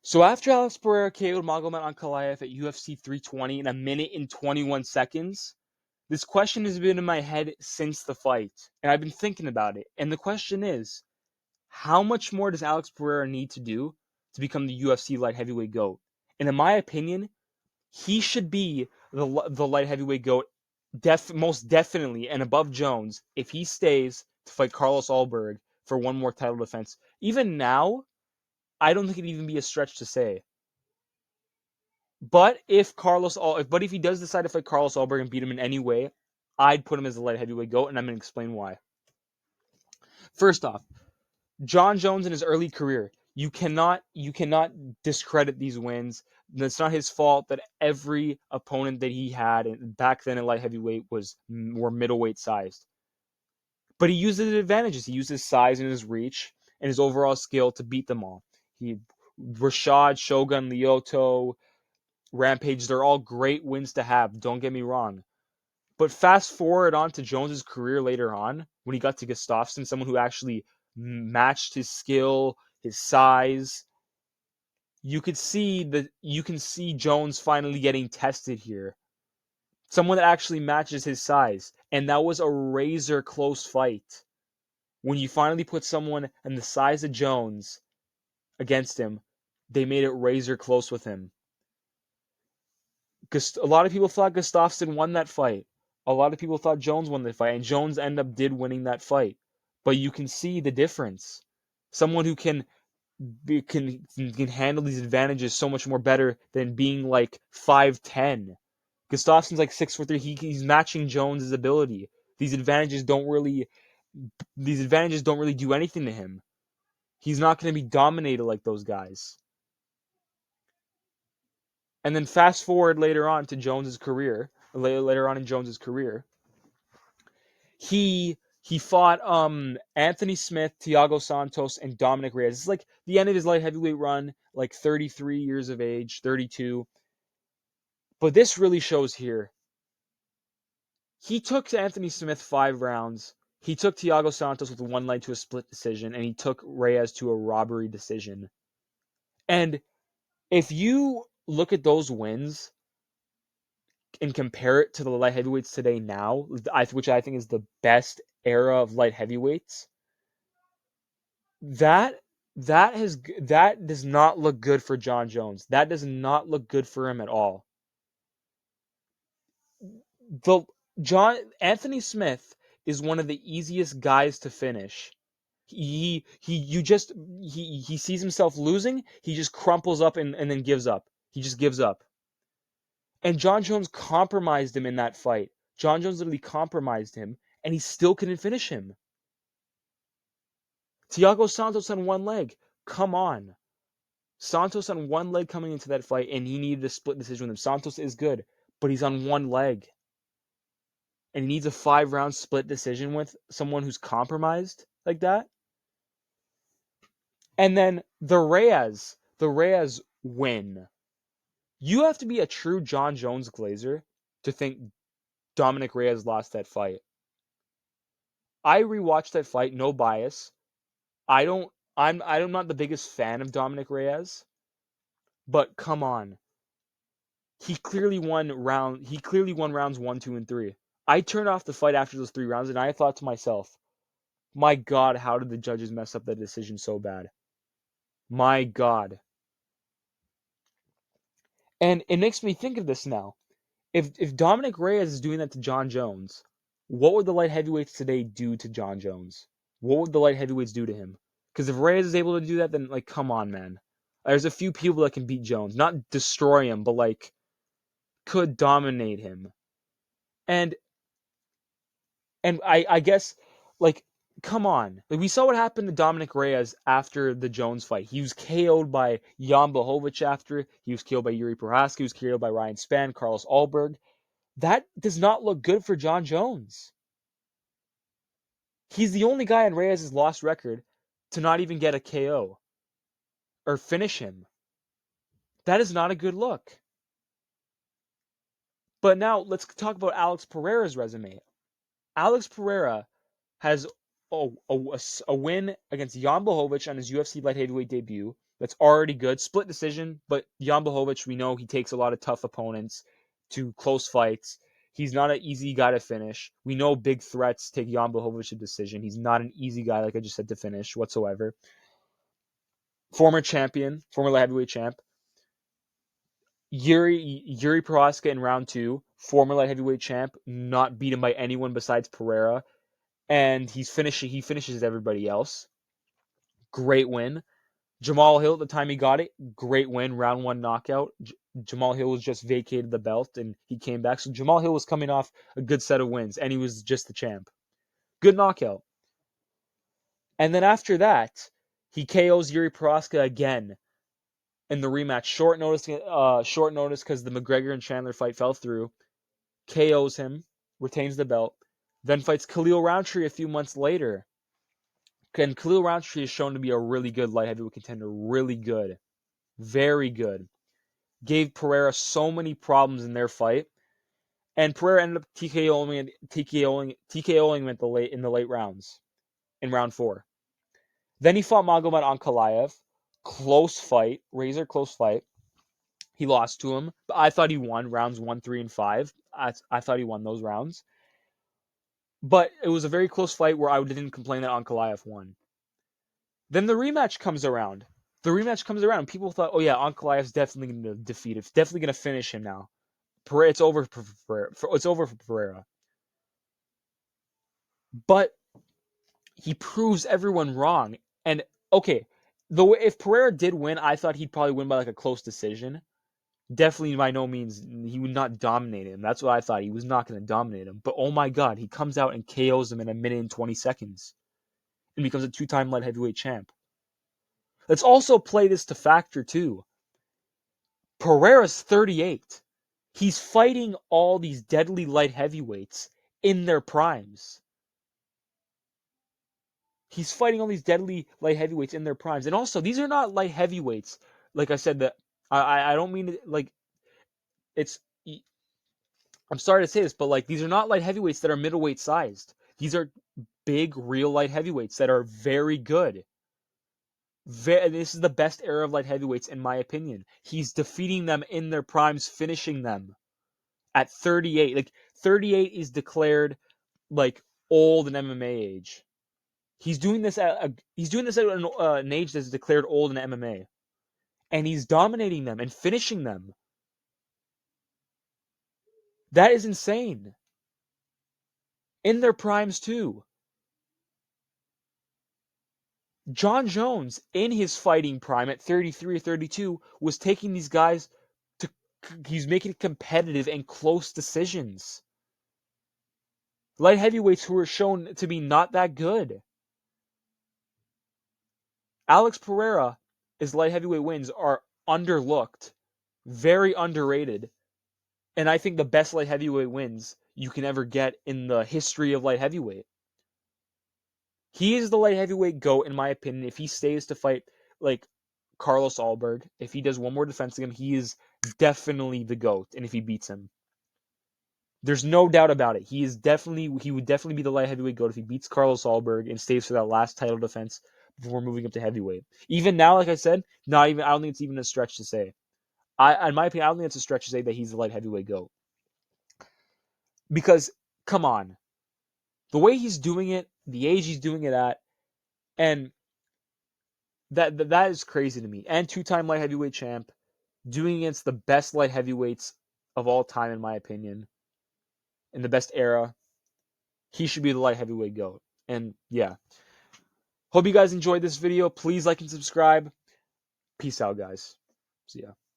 So after Alex Pereira KO'd Magomed Ankalaev at UFC 320 in a minute and 21 seconds, this question has been in my head since the fight, and I've been thinking about it. And the question is, how much more does Alex Pereira need to do to become the UFC light heavyweight GOAT? And in my opinion, he should be the light heavyweight GOAT most definitely and above Jones if he stays to fight Carlos Ulberg for one more title defense. Even now, I don't think it'd even be a stretch to say. But if he does decide to fight Carlos Ulberg and beat him in any way, I'd put him as the light heavyweight GOAT, and I'm gonna explain why. First off, Jon Jones in his early career, you cannot discredit these wins. It's not his fault that every opponent that he had back then in light heavyweight were middleweight sized. But he used his advantages. He used his size and his reach and his overall skill to beat them all. Rashad, Shogun, Lyoto, Rampage, they're all great wins to have. Don't get me wrong. But fast forward on to Jones's career later on, when he got to Gustafsson, someone who actually matched his skill, his size. You can see Jones finally getting tested here. Someone that actually matches his size. And that was a razor close fight. When you finally put someone in the size of Jones against him, they made it razor close with him. A lot of people thought Gustafsson won that fight. A lot of people thought Jones won the fight, and Jones did winning that fight. But you can see the difference. Someone who can handle these advantages so much more better than being like 5'10". Gustafsson's like 6'3". He's matching Jones's ability. These advantages don't really do anything to him. He's not going to be dominated like those guys. And then fast forward later on to Jones's career, later on in Jones's career, he fought Anthony Smith, Thiago Santos, and Dominic Reyes. It's like the end of his light heavyweight run, like 33 years of age, 32. But this really shows here. He took Anthony Smith 5 rounds. He took Thiago Santos with one leg to a split decision, and he took Reyes to a robbery decision. And if you look at those wins and compare it to the light heavyweights today now, which I think is the best era of light heavyweights, that does not look good for Jon Jones. That does not look good for him at all. Anthony Smith is one of the easiest guys to finish. He sees himself losing, he just crumples up and then gives up. He just gives up. And Jon Jones compromised him in that fight. Jon Jones literally compromised him, and he still couldn't finish him. Thiago Santos on one leg. Come on. Santos on one leg coming into that fight, and he needed a split decision with him. Santos is good, but he's on one leg. And he needs a 5-round split decision with someone who's compromised like that. And then the Reyes win. You have to be a true Jon Jones glazer to think Dominic Reyes lost that fight. I rewatched that fight, no bias. I'm not the biggest fan of Dominic Reyes, but come on. He clearly won rounds 1, 2, and 3. I turned off the fight after those 3 rounds, and I thought to myself, my God, how did the judges mess up that decision so bad? My God. And it makes me think of this now. If Dominic Reyes is doing that to Jon Jones, what would the light heavyweights today do to Jon Jones? What would the light heavyweights do to him? Because if Reyes is able to do that, then, like, come on, man. There's a few people that can beat Jones. Not destroy him, but, like, could dominate him. And I guess, like, come on. Like, we saw what happened to Dominic Reyes after the Jones fight. He was KO'd by Jan Blachowicz after. He was KO'd by Yuri Prohaska. He was KO'd by Ryan Spann, Carlos Ulberg. That does not look good for Jon Jones. He's the only guy on Reyes' lost record to not even get a KO or finish him. That is not a good look. But now let's talk about Alex Pereira's resume. Alex Pereira has a win against Jan Blachowicz on his UFC light heavyweight debut. That's already good. Split decision, but Jan Blachowicz, we know he takes a lot of tough opponents to close fights. He's not an easy guy to finish. We know big threats take Jan Blachowicz to decision. He's not an easy guy, like I just said, to finish whatsoever. Former champion, former light heavyweight champ. Yuri Prohaska in round 2, former light heavyweight champ, not beaten by anyone besides Pereira, and he finishes everybody else. Great win. Jamal Hill, at the time he got it, great win, round 1 knockout. Jamal Hill was just vacated the belt and he came back. So Jamal Hill was coming off a good set of wins and he was just the champ. Good knockout. And then after that, he KOs Yuri Prohaska again in the rematch. Short notice because the McGregor and Chandler fight fell through. KOs him, retains the belt, then fights Khalil Rountree a few months later. And Khalil Rountree is shown to be a really good light heavyweight contender. Really good. Very good. Gave Pereira so many problems in their fight. And Pereira ended up TKOing him in the late rounds. In round 4. Then he fought Magomed Ankalaev. Close fight. Razor close fight. He lost to him. But I thought he won rounds 1, 3, and 5. I thought he won those rounds. But it was a very close fight where I didn't complain that Ankalaev won. Then the rematch comes around. And people thought, oh yeah, Ankalaev's definitely going to defeat him. It's definitely going to finish him now. It's over for Pereira. But he proves everyone wrong. And okay, if Pereira did win, I thought he'd probably win by like a close decision. Definitely, by no means, he would not dominate him. That's what I thought. He was not going to dominate him. But oh my God, he comes out and KOs him in a minute and 20 seconds and becomes a 2-time light heavyweight champ. Let's also play this to factor too. Pereira's 38. He's fighting all these deadly light heavyweights in their primes. He's fighting all these deadly light heavyweights in their primes. And also, these are not light heavyweights. Like I said, that I don't mean to, like, it's, I'm sorry to say this, but like, these are not light heavyweights that are middleweight sized. These are big, real light heavyweights that are very good. This is the best era of light heavyweights, in my opinion. He's defeating them in their primes, finishing them at 38. Like, 38 is declared like old in MMA age. He's doing this at an age that's declared old in MMA, and he's dominating them and finishing them. That is insane. In their primes too. Jon Jones, in his fighting prime at 33 or 32, was taking these guys to. He's making competitive and close decisions. Light heavyweights who are shown to be not that good. Alex Pereira's light heavyweight wins are underlooked, very underrated, and I think the best light heavyweight wins you can ever get in the history of light heavyweight. He is the light heavyweight GOAT, in my opinion. If he stays to fight like Carlos Alberg, if he does one more defense against him, he is definitely the GOAT. And if he beats him, there's no doubt about it. He would definitely be the light heavyweight GOAT if he beats Carlos Alberg and stays for that last title defense before moving up to heavyweight. Even now, like I said, I don't think it's even a stretch to say. In my opinion, I don't think it's a stretch to say that he's the light heavyweight GOAT. Because, come on. The way he's doing it, the age he's doing it at, and that is crazy to me. And 2-time light heavyweight champ, doing against the best light heavyweights of all time, in my opinion, in the best era. He should be the light heavyweight GOAT. And yeah. Hope you guys enjoyed this video. Please like and subscribe. Peace out, guys. See ya.